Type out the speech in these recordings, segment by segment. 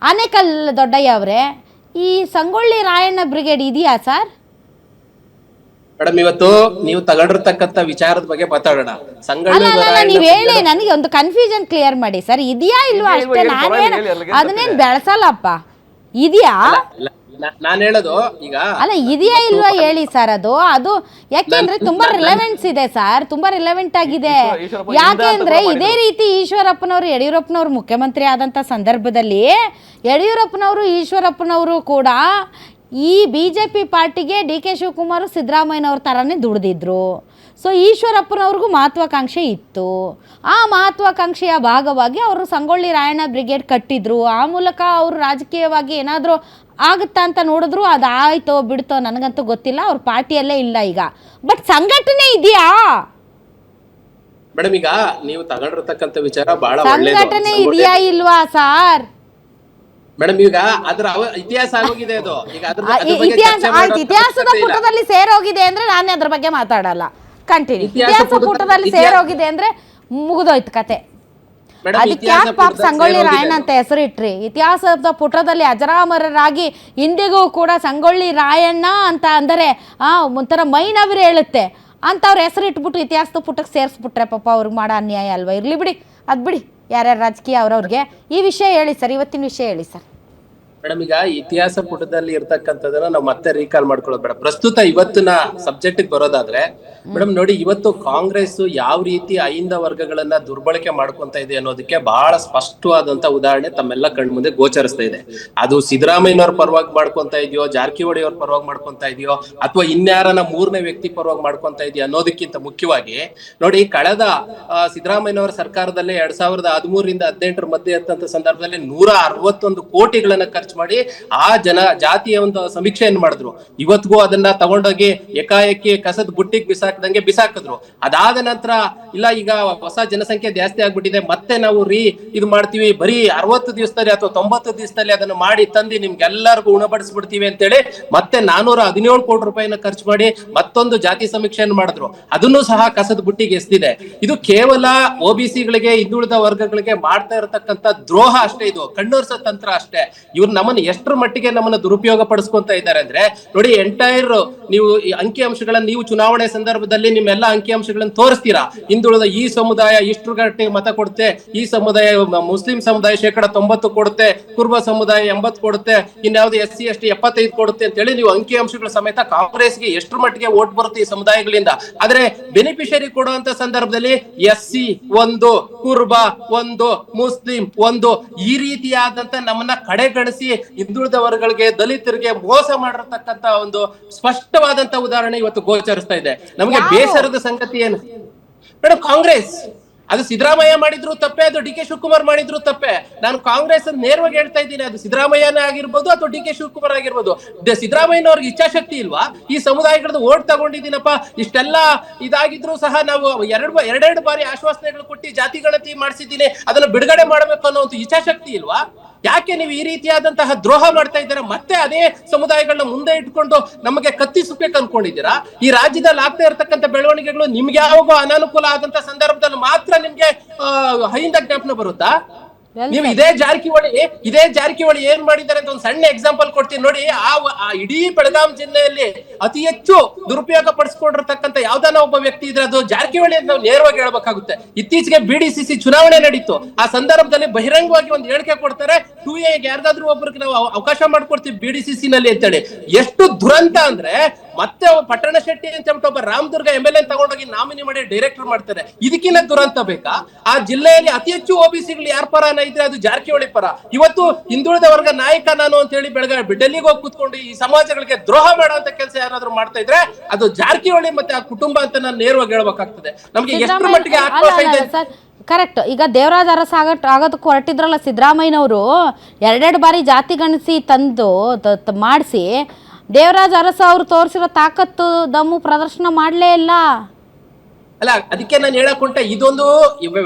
ಆನೇಕಲ್ ದೊಡ್ಡಯ್ಯ ಅವರೇ, ಈ ಸಂಗೊಳ್ಳಿ ರಾಯಣ್ಣ ಬ್ರಿಗೇಡ್ ಇದೆಯಾ ಸರ್? ಮೇಡಮ್, ಇವತ್ತು ನೀವು ತಗೊಂಡಿರ್ತಕ್ಕಂಥ ವಿಚಾರದ ಬಗ್ಗೆ ಮಾತಾಡೋಣ. ನೀವ್ ಹೇಳಿ, ನನಗೆ ಒಂದು ಕನ್ಫ್ಯೂಷನ್ ಕ್ಲಿಯರ್ ಮಾಡಿ ಸರ್. ಇದೆಯಾ ಇಲ್ವಾ ಅಷ್ಟೇ, ಅದನ್ನೇನ್ ಬೆಳೆಸಲ್ಲಪ್ಪ. ಇದೆಯಾ? ನಾನು ಹೇಳೋದು ಈಗ ಅಲ್ಲ, ಇದೆಯಾ ಇಲ್ವಾ ಹೇಳಿ ಸರ್. ಅದು ಯಾಕೆಂದ್ರೆ ತುಂಬಾ ರಿಲೆವೆನ್ಸ್ ಇದೆ ಸರ್, ತುಂಬಾ ರಿಲೆವೆಂಟ್ ಆಗಿದೆ. ಯಾಕೆಂದ್ರೆ ಇದೇ ರೀತಿ ಈಶ್ವರಪ್ಪನವರು, ಯಡಿಯೂರಪ್ಪನವರು ಮುಖ್ಯಮಂತ್ರಿ ಆದಂತ ಸಂದರ್ಭದಲ್ಲಿ ಯಡಿಯೂರಪ್ಪನವರು ಈಶ್ವರಪ್ಪನವರು ಕೂಡ ಈ BJP ಪಾರ್ಟಿಗೆ DK ಶಿವಕುಮಾರ್ ಸಿದ್ದರಾಮಯ್ಯನವ್ರ ಥರನೇ ದುಡಿದಿದ್ರು. ಸೊ ಈಶ್ವರಪ್ಪನವ್ರಿಗೂ ಮಹತ್ವಾಕಾಂಕ್ಷೆ ಇತ್ತು. ಆ ಮಹತ್ವಾಕಾಂಕ್ಷೆಯ ಭಾಗವಾಗಿ ಅವರು ಸಂಗೊಳ್ಳಿ ರಾಯಣ್ಣ ಬ್ರಿಗೇಡ್ ಕಟ್ಟಿದ್ರು. ಆ ಮೂಲಕ ಅವರು ರಾಜಕೀಯವಾಗಿ ಏನಾದರೂ ಆಗುತ್ತಾ ಅಂತ ನೋಡಿದ್ರು. ಅದು ಆಯ್ತೋ ಬಿಡ್ತೋ ನನಗಂತೂ ಗೊತ್ತಿಲ್ಲ, ಅವ್ರ ಪಾರ್ಟಿಯಲ್ಲೇ ಇಲ್ಲ ಈಗ. ಬಟ್ ಸಂಘಟನೆ ಇದೆಯಾ ಮೇಡಮ್? ಈಗ ನೀವು ತಗೊಂಡಿರ್ತಕ್ಕಂಥ ವಿಚಾರ ಬಹಳ ಸಂಘಟನೆ ಇದೆಯಾ ಇಲ್ವಾ ಸರ್? ಮೇಡಮ್, ಈಗ ಅದ್ರ ಇತಿಹಾಸ ಆಗೋಗಿದೆ ಅದು. ಈಗ ಇತಿಹಾಸದ ಪುಟದಲ್ಲಿ ಸೇರೋಗಿದೆ ಅಂದ್ರೆ ನಾನೇ ಅದ್ರ ಬಗ್ಗೆ ಮಾತಾಡಲ್ಲ. ಕಂಟಿನ್ಯೂ. ಇತಿಹಾಸ ಪುಟದಲ್ಲಿ ಸೇರೋಗಿದೆ ಅಂದ್ರೆ ಮುಗಿದೋಯ್ತು ಕತೆ. ಅದಕ್ಕೆ ಯಾಕೆ ಪಾಪ ಸಂಗೊಳ್ಳಿ ರಾಯಣ್ಣ ಅಂತ ಹೆಸರು ಇಟ್ರಿ? ಇತಿಹಾಸದ ಪುಟದಲ್ಲಿ ಅಜರಾಮರರಾಗಿ ಇಂದಿಗೂ ಕೂಡ ಸಂಗೊಳ್ಳಿ ರಾಯಣ್ಣ ಅಂತ ಅಂದರೆ ಒಂಥರ ಮೈನವಿರು ಹೇಳುತ್ತೆ ಅಂತವ್ರ ಹೆಸರು ಇಟ್ಬಿಟ್ಟು ಇತಿಹಾಸದ ಪುಟಕ್ಕೆ ಸೇರಿಸ್ಬಿಟ್ರೆ ಪಾಪ ಅವ್ರಿಗೆ ಮಾಡೋ ಅನ್ಯಾಯ ಅಲ್ವಾ? ಇರ್ಲಿ ಬಿಡಿ, ಅದು ಬಿಡಿ. ಯಾರ್ಯಾರು ರಾಜಕೀಯ ಅವ್ರವ್ರಿಗೆ ಈ ವಿಷಯ ಹೇಳಿ ಸರ್, ಇವತ್ತಿನ ವಿಷಯ ಹೇಳಿ ಸರ್. ಮೇಡಮ್, ಈಗ ಇತಿಹಾಸ ಪುಟದಲ್ಲಿ ಇರ್ತಕ್ಕಂಥದನ್ನ ನಾವು ಮತ್ತೆ ರೀಕಾಲ್ ಮಾಡ್ಕೊಳ್ಳೋದು ಬೇಡ. ಪ್ರಸ್ತುತ ಇವತ್ತಿನ ಸಬ್ಜೆಕ್ಟ್ ಬರೋದಾದ್ರೆ ಮೇಡಮ್ ನೋಡಿ, ಇವತ್ತು ಕಾಂಗ್ರೆಸ್ ಯಾವ ರೀತಿ ಅಹಿಂದ ವರ್ಗಗಳನ್ನ ದುರ್ಬಳಕೆ ಮಾಡ್ಕೊಂತ ಇದೆ ಅನ್ನೋದಕ್ಕೆ ಬಹಳ ಸ್ಪಷ್ಟವಾದಂತ ಉದಾಹರಣೆ ತಮ್ಮೆಲ್ಲ ಕಣ್ಮುಂದೆ ಗೋಚರಿಸ್ತಾ ಇದೆ. ಅದು ಸಿದ್ದರಾಮಯ್ಯನವ್ರ ಪರವಾಗಿ ಮಾಡ್ಕೊಂತ ಇದೆಯೋ, ಜಾರಕಿಹೊಳಿ ಅವ್ರ ಪರವಾಗಿ ಮಾಡ್ಕೊಂತ ಇದೆಯೋ, ಅಥವಾ ಇನ್ಯಾರನ ಮೂರನೇ ವ್ಯಕ್ತಿ ಪರವಾಗಿ ಮಾಡ್ಕೊಂತ ಇದೆಯೋ ಅನ್ನೋದಕ್ಕಿಂತ ಮುಖ್ಯವಾಗಿ ನೋಡಿ, ಕಳೆದ ಸಿದ್ದರಾಮಯ್ಯನವರ ಸರ್ಕಾರದಲ್ಲೇ 2013ರಿಂದ 2018 ಮಧ್ಯೆ ಇರ್ತಂತ ಸಂದರ್ಭದಲ್ಲಿ 161 ಕೋಟಿಗಳನ್ನ ಖರ್ಚು ಮಾಡಿ ಆ ಜಾತಿಯ ಒಂದು ಸಮೀಕ್ಷೆಯನ್ನು ಮಾಡಿದ್ರು. ಇವತ್ತಿಗೂ ಅದನ್ನ ತಗೊಂಡೋಗಿ ಏಕಾಏಕಿ ಕಸದ ಬುಟ್ಟಿಗೆ ಬಿಸಾಕಿದ್ರು. ಅದಾದ ನಂತರ ಇಲ್ಲ, ಈಗ ಹೊಸ ಜನಸಂಖ್ಯೆ ಜಾಸ್ತಿ ಆಗ್ಬಿಟ್ಟಿದೆ, ಮತ್ತೆ ನಾವು ಇದು ಮಾಡ್ತೀವಿ, ಬರೀ 60 ದಿವಸದಲ್ಲಿ ಅಥವಾ 90 ದಿವಸದಲ್ಲಿ ಅದನ್ನು ಮಾಡಿ ತಂದು ನಿಮ್ಗೆಲ್ಲರಿಗೂ ಉಣಬಡಿಸ್ಬಿಡ್ತೀವಿ ಅಂತೇಳಿ ಮತ್ತೆ 417 ಕೋಟಿ ರೂಪಾಯಿನ ಖರ್ಚು ಮಾಡಿ ಮತ್ತೊಂದು ಜಾತಿ ಸಮೀಕ್ಷೆಯನ್ನು ಮಾಡಿದ್ರು. ಅದನ್ನು ಸಹ ಕಸದ ಬುಟ್ಟಿಗೆ ಎಸ್ದಿದೆ. ಇದು ಕೇವಲ OBCಗಳಿಗೆ, ಹಿಂದುಳಿದ ವರ್ಗಗಳಿಗೆ ಮಾಡ್ತಾ ಇರತಕ್ಕಂತ ದ್ರೋಹ ಅಷ್ಟೇ, ಇದು ಕಣ್ಣೋರ್ಸ ತಂತ್ರ ಅಷ್ಟೇ. ಇವ್ರು ನಮ್ಮನ್ನು ಎಷ್ಟರ ಮಟ್ಟಿಗೆ ನಮ್ಮನ್ನು ದುರುಪಯೋಗ ಪಡಿಸ್ಕೊಂತ ಇದ್ದಾರೆ ಅಂದ್ರೆ ನೋಡಿ, ಎಂಟೈರ್ ನೀವು ಅಂಕಿಅಂಶಗಳನ್ನ ನೀವು ಚುನಾವಣೆ ಸಂದರ್ಭದಲ್ಲಿ ನಿಮ್ಮೆಲ್ಲ ಅಂಕಿಅಂಶಗಳನ್ನು ತೋರಿಸ್ತೀರಾ. ಹಿಂದುಳಿದ ಈ ಸಮುದಾಯ ಇಷ್ಟು ಗಂಟೆಗೆ ಮತ ಕೊಡುತ್ತೆ, ಈ ಸಮುದಾಯ ಮುಸ್ಲಿಂ ಸಮುದಾಯ 90% ಕೊಡುತ್ತೆ, ಕುರುಬ ಸಮುದಾಯ 80 ಕೊಡುತ್ತೆ, ಇನ್ಯಾವುದು SC ST 75 ಕೊಡುತ್ತೆ ಅಂತ ಹೇಳಿ ನೀವು ಅಂಕಿಅಂಶಗಳ ಸಮೇತ ಕಾಂಗ್ರೆಸ್ಗೆ ಎಷ್ಟರ ಮಟ್ಟಿಗೆ ವೋಟ್ ಬರುತ್ತೆ ಈ ಸಮುದಾಯಗಳಿಂದ. ಆದ್ರೆ ಬೆನಿಫಿಷರಿ ಕೊಡುವಂತ ಸಂದರ್ಭದಲ್ಲಿ SC 1, ಕುರುಬ 1, ಮುಸ್ಲಿಂ 1, ಈ ರೀತಿಯಾದಂತ ನಮ್ಮನ್ನ ಕಡೆಗಣಿಸಿ ಹಿಂದುಳಿದ ವರ್ಗಗಳಿಗೆ, ದಲಿತರಿಗೆ ಮೋಸ ಮಾಡಿರತಕ್ಕಂತ ಒಂದು ಸ್ಪಷ್ಟವಾದಂತ ಉದಾಹರಣೆ ಇವತ್ತು ಗೋಚರಿಸ್ತಾ ಇದೆ. ನಮಗೆ ಬೇಸರದ ಸಂಗತಿ ಏನು ಮೇಡಮ್, ಕಾಂಗ್ರೆಸ್ ಅದು ಸಿದ್ದರಾಮಯ್ಯ ಮಾಡಿದ್ರು ತಪ್ಪೆ, ಅದು DK ಶಿವಕುಮಾರ್ ಮಾಡಿದ್ರು ತಪ್ಪೆ. ನಾನು ಕಾಂಗ್ರೆಸ್ ನೇರವಾಗಿ ಹೇಳ್ತಾ ಇದ್ದೀನಿ, ಅದು ಸಿದ್ದರಾಮಯ್ಯನೇ ಆಗಿರ್ಬೋದು ಅಥವಾ DK ಶಿವಕುಮಾರ್ ಆಗಿರ್ಬೋದು. ಸಿದ್ದರಾಮಯ್ಯನವ್ರಿಗೆ ಇಚ್ಛಾಶಕ್ತಿ ಇಲ್ವಾ? ಈ ಸಮುದಾಯಗಳದ್ದು ಓಟ್ ತಗೊಂಡಿದ್ದೀನಪ್ಪ, ಇಷ್ಟೆಲ್ಲ ಇದಾಗಿದ್ರು ಸಹ ನಾವು ಎರಡೆರಡು ಬಾರಿ ಆಶ್ವಾಸನೆಗಳು ಕೊಟ್ಟು ಜಾತಿ ಗಣತಿ ಮಾಡಿಸಿದ್ದೀನಿ, ಅದನ್ನ ಬಿಡುಗಡೆ ಮಾಡಬೇಕು ಅನ್ನೋ ಒಂದು ಇಚ್ಛಾಶಕ್ತಿ ಇಲ್ವಾ? ಯಾಕೆ ನೀವು ಈ ರೀತಿಯಾದಂತಹ ದ್ರೋಹ ಮಾಡ್ತಾ ಇದ್ದೀರಾ? ಮತ್ತೆ ಅದೇ ಸಮುದಾಯಗಳನ್ನ ಮುಂದೆ ಇಟ್ಕೊಂಡು ನಮಗೆ ಕತ್ತಿಸಬೇಕು ಅನ್ಕೊಂಡಿದ್ದೀರಾ? ಈ ರಾಜ್ಯದಲ್ಲಿ ಆಗ್ತಾ ಇರತಕ್ಕಂತ ಬೆಳವಣಿಗೆಗಳು ನಿಮ್ಗೆ ಯಾವಾಗ ಅನಾನುಕೂಲ ಆದಂತ ಸಂದರ್ಭದಲ್ಲಿ ಮಾತ್ರ ನಿಮ್ಗೆ ಅಹಿಂದ ಜ್ಞಾಪನ ಬರುತ್ತಾ? ನೀವು ಇದೇ ಜಾರಕಿಹೊಳಿ ಏನ್ ಮಾಡಿದ್ದಾರೆ ಅಂತ ಒಂದು ಸಣ್ಣ ಎಕ್ಸಾಂಪಲ್ ಕೊಡ್ತೀನಿ ನೋಡಿ. ಆ ಇಡೀ ಬೆಳಗಾಂ ಜಿಲ್ಲೆಯಲ್ಲಿ ಅತಿ ಹೆಚ್ಚು ದುರುಪಯೋಗ ಪಡಿಸ್ಕೊಂಡಿರ್ತಕ್ಕಂಥ ಯಾವ್ದಾನ ಒಬ್ಬ ವ್ಯಕ್ತಿ ಇದ್ರೆ ಅದು ಜಾರಕಿಹೊಳಿ ಅಂತ ನಾವು ನೇರವಾಗಿ ಹೇಳ್ಬೇಕಾಗುತ್ತೆ. ಇತ್ತೀಚೆಗೆ BDCC ಚುನಾವಣೆ ನಡೀತು. ಆ ಸಂದರ್ಭದಲ್ಲಿ ಬಹಿರಂಗವಾಗಿ ಒಂದು ಹೇಳಿಕೆ ಕೊಡ್ತಾರೆ, 2A ಯಾರಿಗಾದ್ರೂ ಒಬ್ಬರಿಗೆ ನಾವು ಅವಕಾಶ ಮಾಡ್ಕೊಡ್ತೀವಿ BDCC ನಲ್ಲಿ ಅಂತೇಳಿ. ಎಷ್ಟು ದುರಂತ ಅಂದ್ರೆ, ಮತ್ತೆ ಪಟ್ಟಣ ಶೆಟ್ಟಿ ಅಂತ ಹೇಳ್ಬಿಟ್ಟು ಒಬ್ಬ ರಾಮದುರ್ಗ MLA ತಗೊಂಡೋಗಿ ನಾಮಿನಿ ಮಾಡಿ ಡೈರೆಕ್ಟರ್ ಮಾಡ್ತಾರೆ. ಇದಕ್ಕಿಂತ ದುರಂತ ಬೇಕಾ? ಆ ಜಿಲ್ಲೆಯಲ್ಲಿ ಅತಿ ಹೆಚ್ಚು OBCಗಳು ಯಾರ ಪರ ಇದ್ರೆ ಅದು ಜಾರಕಿಹೊಳಿ ಪರ. ಇವತ್ತು ಹಿಂದುಳಿದ ವರ್ಗ ನಾಯಕ ನಾನು ಅಂತ ಹೇಳಿ ಡೆಲ್ಲಿಗೆ ಹೋಗಿ ಕೂತ್ಕೊಂಡು ಈ ಸಮಾಜಗಳಿಗೆ ದ್ರೋಹ ಮಾಡುವಂತ ಕೆಲಸ ಯಾರಾದ್ರೂ ಮಾಡ್ತಾ ಇದ್ರೆ ಅದು ಜಾರಕಿಹೊಳಿ ಮತ್ತೆ ಆ ಕುಟುಂಬ ಅಂತ ನಾನು ನೇರವಾಗಿ ಹೇಳ್ಬೇಕಾಗ್ತದೆ. ನಮ್ಗೆ ಎಷ್ಟರ ಮಟ್ಟಿಗೆ ಆಕ್ರೋಶ ಇದೆ. ಕರೆಕ್ಟ್. ಈಗ ದೇವರಾಜ ಅರಸ ಆಗೋದಕ್ಕೆ ಹೊರಟಿದ್ರಲ್ಲ ಸಿದ್ದರಾಮಯ್ಯನವರು, 2 ಬಾರಿ ಜಾತಿ ಗಣಿಸಿ ತಂದು ಮಾಡಿಸಿ ದೇವರಾಜ ಅರಸ ಅವರು ತೋರಿಸಿರೋ ತಾಕತ್ತು ದಮ್ಮು ಪ್ರದರ್ಶನ ಮಾಡಲೇ ಇಲ್ಲ. ಅಲ್ಲ, ಅದಕ್ಕೆ ನಾನು ಹೇಳಕೊಂಡೆ, ಇದೊಂದು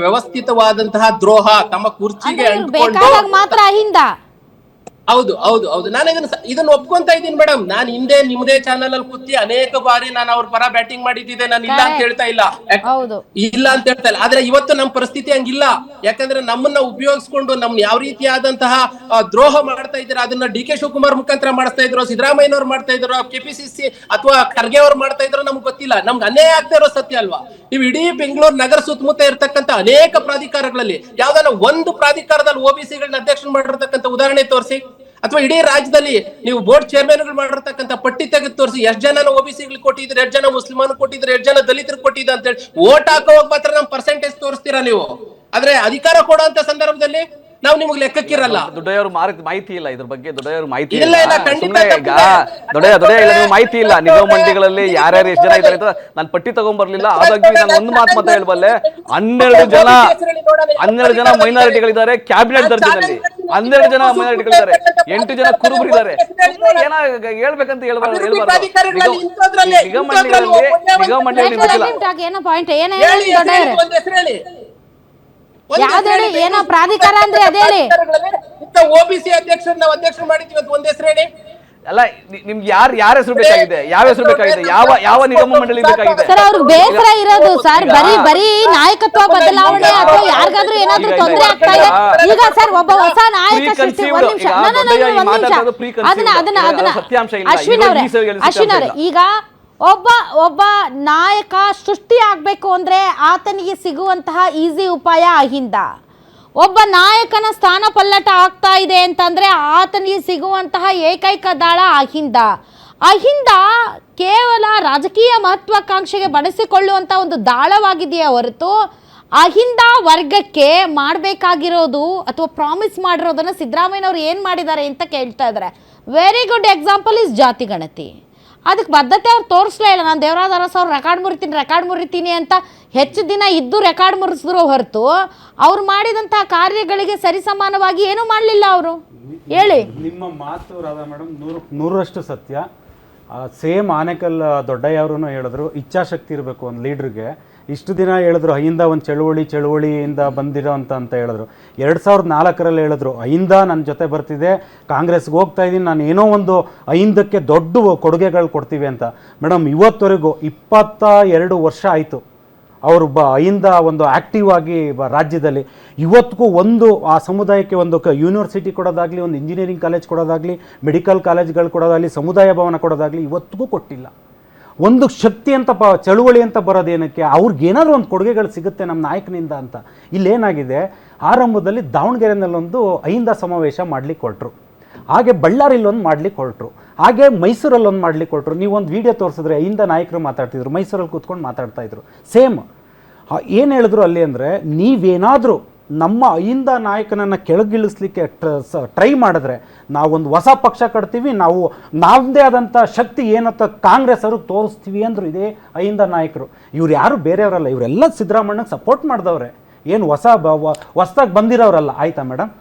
ವ್ಯವಸ್ಥಿತವಾದಂತಹ ದ್ರೋಹ. ತಮ್ಮ ಕುರ್ಚಿಗೆ ಬೇಕಾದಾಗ ಮಾತ್ರ ಅಹಿಂದ. ಹೌದು ಹೌದು ಹೌದು, ನಾನು ಇದನ್ನ ಒಪ್ಕೊಂತ ಇದ್ದೀನಿ ಮೇಡಮ್. ನಾನು ಹಿಂದೆ ನಿಮ್ದೇ ಚಾನಲ್ ಅಲ್ಲಿ ಕೂತಿ ಅನೇಕ ಬಾರಿ ನಾನು ಅವ್ರ ಪರ ಬ್ಯಾಟಿಂಗ್ ಮಾಡಿದ್ದೆ, ನಾನು ಇಲ್ಲ ಅಂತ ಹೇಳ್ತಾ ಇಲ್ಲ, ಹೌದು ಇಲ್ಲ ಅಂತ ಹೇಳ್ತಾ ಇಲ್ಲ. ಆದ್ರೆ ಇವತ್ತು ನಮ್ಮ ಪರಿಸ್ಥಿತಿ ಹಂಗಿಲ್ಲ. ಯಾಕಂದ್ರೆ ನಮ್ಮನ್ನ ಉಪಯೋಗಿಸ್ಕೊಂಡು ನಮ್ನ ಯಾವ ರೀತಿಯಾದಂತಹ ದ್ರೋಹ ಮಾಡ್ತಾ ಇದ್ದಾರೆ, ಅದನ್ನ ಡಿ ಕೆ ಶಿವಕುಮಾರ್ ಮುಖಾಂತರ ಮಾಡಿಸ್ತಾ ಇದ್ರು, ಸಿದ್ದರಾಮಯ್ಯನವ್ರು ಮಾಡ್ತಾ ಇದ್ರು, ಕೆಪಿಸಿಸಿ ಅಥವಾ ಖರ್ಗೆ ಅವ್ರು ಮಾಡ್ತಾ ಇದ್ರು, ನಮ್ಗೆ ಗೊತ್ತಿಲ್ಲ. ನಮ್ಗೆ ಅನ್ಯಾಯ ಆಗ್ತಾ ಇರೋ ಸತ್ಯ ಅಲ್ವಾ? ನೀವು ಇಡೀ ಬೆಂಗಳೂರು ನಗರ ಸುತ್ತಮುತ್ತ ಇರ್ತಕ್ಕಂಥ ಅನೇಕ ಪ್ರಾಧಿಕಾರಗಳಲ್ಲಿ ಯಾವ್ದಾನ ಒಂದು ಪ್ರಾಧಿಕಾರದಲ್ಲಿ OBC-ಗಳನ್ನ ಅಧ್ಯಕ್ಷ ಮಾಡಿರ್ತಕ್ಕಂಥ ಉದಾಹರಣೆ ತೋರಿಸಿ, ಅಥವಾ ಇಡೀ ರಾಜ್ಯದಲ್ಲಿ ನೀವು ಬೋರ್ಡ್ ಚೇರ್ಮನ್ಗಳು ಮಾಡಿರ್ತಕ್ಕಂಥ ಪಟ್ಟಿ ತೆಗೆದು ತೋರಿಸಿ. ಎಷ್ಟು ಜನ OBC-ಗಳಿಗೆ ಕೊಟ್ಟಿದ್ರೆ, ಎಷ್ಟು ಜನ ಮುಸ್ಲಿಮಾನ್ ಕೊಟ್ಟಿದ್ರೆ, ಎಷ್ಟು ಜನ ದಲಿತರಿಗೆ ಕೊಟ್ಟಿದ್ರೆ ಅಂತ ಹೇಳಿ ವೋಟ್ ಹಾಕೋವಾಗ ಮಾತ್ರ ನಮ್ ಪರ್ಸೆಂಟೇಜ್ ತೋರಿಸ್ತೀರಾ ನೀವು. ಆದ್ರೆ ಅಧಿಕಾರ ಕೊಡುವಂತ ಸಂದರ್ಭದಲ್ಲಿ ನಾವು ನಿಮ್ಗೆ ಲೆಕ್ಕಕ್ಕಿರಲ್ಲ. ದೊಡ್ಡವರು ಮಾಹಿತಿ ಇಲ್ಲ ಇದ್ರ ಬಗ್ಗೆ, ದೊಡ್ಡವರು ಮಾಹಿತಿ ಇಲ್ಲ, ಇಲ್ಲ. ಖಂಡಿತ ಈಗ ದೊಡ್ಡ ಮಾಹಿತಿ ಇಲ್ಲ. ನಿಗಮ ಮಂಡಿಗಳಲ್ಲಿ ಯಾರ್ಯಾರು ಎಷ್ಟು ಜನ ಇದ್ದಾರೆ ಅಂತ ನಾನು ಪಟ್ಟಿ ತಗೊಂಡ್ಬರ್ಲಿಲ್ಲ. ಆದಾಗ್ಯೂ ನಾನು ಒಂದು ಮಾತು ಹೇಳ್ಬಲ್ಲೆ, 12 ಜನ ಮೈನಾರಿಟಿಗಳಿದ್ದಾರೆ ಕ್ಯಾಬಿನೆಟ್ ದರ್ಜೆನಲ್ಲಿ, 12 ಜನ ಮೈನಾರಿಟಿಗಳಿದ್ದಾರೆ, 8 ಜನ ಕುರುಬರಿದ್ದಾರೆ. ಏನ ಹೇಳ್ಬೇಕಂತ ಹೇಳ್ಬಾರ್ದು. ನಿಗಮ ಮಂಡಳಿಯಲ್ಲಿ ಏನೋ ಪಾಯಿಂಟ್ ಏನೋ ಪ್ರಾಧಿಕಾರ ಅಂದ್ರೆ ಅದೇ ಹೇಳಿ. OBC ಅಧ್ಯಕ್ಷರು ನಾವು ಅಧ್ಯಕ್ಷರು ಮಾಡಿದ್ವಿ ಅಂತ ಒಂದ್ ಹೆಸರು ಹೇಳಿ. ಅಲ್ಲ, ನಿಮ್ಗೆ ಯಾರ ಹೆಸರು ಬೇಕಾಗಿದೆ? ಯಾವ ಹೆಸರು ಬೇಕಾಗಿದೆ? ಯಾವ ನಿಗಮ ಮಂಡಳಿ ಬೇಕಾಗಿದೆ? ಸರ್ ಅವ್ರಿಗೆ ಬೇಸರ ಇರೋದು ಸರ್, ಬರೀ ನಾಯಕತ್ವ ಬದಲಾವಣೆ ಅಥವಾ ಯಾರಿಗಾದ್ರೂ ಏನಾದ್ರೂ ತೊಂದರೆ ಆಗ್ತಾ ಇದೆ. ಈಗ ಸರ್ ಒಬ್ಬ ಹೊಸ ನಾಯಕ ಸೃಷ್ಟಿ, ಒಂದ್ ನಿಮಿಷ ಅಶ್ವಿನ್ ಅವರೇ, ಈಗ ಒಬ್ಬ ನಾಯಕ ಸೃಷ್ಟಿ ಆಗ್ಬೇಕು ಅಂದ್ರೆ ಆತನಿಗೆ ಸಿಗುವಂತಹ ಈಸಿ ಉಪಾಯ ಅಹಿಂದ. ಒಬ್ಬ ನಾಯಕನ ಸ್ಥಾನ ಪಲ್ಲಟ ಆಗ್ತಾ ಇದೆ ಅಂತಂದ್ರೆ ಆತನಿಗೆ ಸಿಗುವಂತಹ ಏಕೈಕ ದಾಳ ಅಹಿಂದ ಕೇವಲ ರಾಜಕೀಯ ಮಹತ್ವಾಕಾಂಕ್ಷೆಗೆ ಬಳಸಿಕೊಳ್ಳುವಂತ ಒಂದು ದಾಳವಾಗಿದೆಯೇ ಹೊರತು ಅಹಿಂದ ವರ್ಗಕ್ಕೆ ಮಾಡಬೇಕಾಗಿರೋದು ಅಥವಾ ಪ್ರಾಮಿಸ್ ಮಾಡಿರೋದನ್ನ ಸಿದ್ದರಾಮಯ್ಯನವರು ಏನು ಮಾಡಿದ್ದಾರೆ ಅಂತ ಕೇಳ್ತಾ ಇದ್ದಾರೆ. ವೆರಿ ಗುಡ್ ಎಕ್ಸಾಂಪಲ್ ಇಸ್ ಜಾತಿ ಗಣತಿ. ಅದಕ್ಕೆ ಬದ್ಧತೆ ಅವ್ರು ತೋರಿಸ್ಲೇ ಇಲ್ಲ. ನಾನು ದೇವರಾಜ ಅರಸು ಅವ್ರು ರೆಕಾರ್ಡ್ ಮುರಿತೀನಿ ಅಂತ ಹೆಚ್ಚು ದಿನ ಇದ್ದು ರೆಕಾರ್ಡ್ ಮುರಿಸಿದ್ರು ಹೊರತು ಅವ್ರು ಮಾಡಿದಂಥ ಕಾರ್ಯಗಳಿಗೆ ಸರಿಸಮಾನವಾಗಿ ಏನೂ ಮಾಡಲಿಲ್ಲ ಅವರು. ಹೇಳಿ. ನಿಮ್ಮ ಮಾತು ರಾಧಾ ಮೇಡಮ್ 100% ಸತ್ಯ. ಸೇಮ್ ಆನೇಕಲ್ ದೊಡ್ಡಯ್ಯ ಅವರು ಹೇಳಿದ್ರು, ಇಚ್ಛಾಶಕ್ತಿ ಇರಬೇಕು ಒಂದು ಲೀಡ್ರಿಗೆ. ಇಷ್ಟು ದಿನ ಹೇಳಿದ್ರು ಅಹಿಂದ ಒಂದು ಚಳುವಳಿಯಿಂದ ಬಂದಿರೋ ಅಂತ ಹೇಳಿದ್ರು. 2004ರಲ್ಲಿ ಹೇಳಿದ್ರು ಅಹಿಂದ ನನ್ನ ಜೊತೆ ಬರ್ತಿದೆ, ಕಾಂಗ್ರೆಸ್ಗೆ ಹೋಗ್ತಾ ಇದ್ದೀನಿ, ನಾನು ಏನೋ ಒಂದು ಅಹಿಂದಕ್ಕೆ ದೊಡ್ಡ ಕೊಡುಗೆಗಳು ಕೊಡ್ತೀವಿ ಅಂತ. ಮೇಡಮ್ ಇವತ್ತವರೆಗೂ 22 ವರ್ಷ ಆಯಿತು ಅವರು ಅಹಿಂದ ಒಂದು ಆ್ಯಕ್ಟಿವ್ ಆಗಿ ರಾಜ್ಯದಲ್ಲಿ. ಇವತ್ತಿಗೂ ಒಂದು ಆ ಸಮುದಾಯಕ್ಕೆ ಒಂದು ಯೂನಿವರ್ಸಿಟಿ ಕೊಡೋದಾಗಲಿ, ಒಂದು ಇಂಜಿನಿಯರಿಂಗ್ ಕಾಲೇಜ್ ಕೊಡೋದಾಗಲಿ, ಮೆಡಿಕಲ್ ಕಾಲೇಜ್ಗಳು ಕೊಡೋದಾಗಲಿ, ಸಮುದಾಯ ಭವನ ಕೊಡೋದಾಗಲಿ ಇವತ್ತಿಗೂ ಕೊಟ್ಟಿಲ್ಲ. ಒಂದು ಶಕ್ತಿ ಅಂತ ಚಳುವಳಿ ಅಂತ ಬರೋದೇನಕ್ಕೆ? ಅವ್ರಿಗೇನಾದ್ರೂ ಒಂದು ಕೊಡುಗೆಗಳು ಸಿಗುತ್ತೆ ನಮ್ಮ ನಾಯಕನಿಂದ ಅಂತ. ಇಲ್ಲೇನಾಗಿದೆ, ಆರಂಭದಲ್ಲಿ ದಾವಣಗೆರೆನಲ್ಲೊಂದು ಅಹಿಂದ ಸಮಾವೇಶ ಮಾಡ್ಲಿಕ್ಕೆ ಹೊರಟ್ರು, ಹಾಗೆ ಬಳ್ಳಾರಿಲೊಂದು ಮಾಡ್ಲಿಕ್ಕೆ ಹೊರಟ್ರು, ಹಾಗೆ ಮೈಸೂರಲ್ಲೊಂದು ಮಾಡ್ಲಿಕ್ಕೆ ಹೊರಟ್ರು. ನೀವೊಂದು ವಿಡಿಯೋ ತೋರಿಸಿದ್ರೆ ಅಹಿಂದ ನಾಯಕರು ಮಾತಾಡ್ತಿದ್ರು, ಮೈಸೂರಲ್ಲಿ ಕೂತ್ಕೊಂಡು ಮಾತಾಡ್ತಾ ಇದ್ರು. ಸೇಮ್ ಏನು ಹೇಳಿದ್ರು ಅಲ್ಲಿ ಅಂದರೆ, ನೀವೇನಾದರೂ ನಮ್ಮ ಅಹಿಂದ ನಾಯಕನನ್ನು ಕೆಳಗಿಳಿಸ್ಲಿಕ್ಕೆ ಟ್ರೈ ಮಾಡಿದ್ರೆ ನಾವೊಂದು ಹೊಸ ಪಕ್ಷ ಕಟ್ತೀವಿ, ನಾವು ನಮ್ಮದೇ ಆದಂಥ ಶಕ್ತಿ ಏನಂತ ಕಾಂಗ್ರೆಸ್ ಅವರು ತೋರಿಸ್ತೀವಿ ಅಂದರು ಇದೇ ಅಹಿಂದ ನಾಯಕರು. ಇವ್ರು ಯಾರು ಬೇರೆಯವರಲ್ಲ, ಇವರೆಲ್ಲ ಸಿದ್ದರಾಮಯ್ಯಗೆ ಸಪೋರ್ಟ್ ಮಾಡಿದವ್ರೆ, ಏನು ಹೊಸದಾಗಿ ಬಂದಿರೋರಲ್ಲ. ಆಯಿತಾ ಮೇಡಮ್?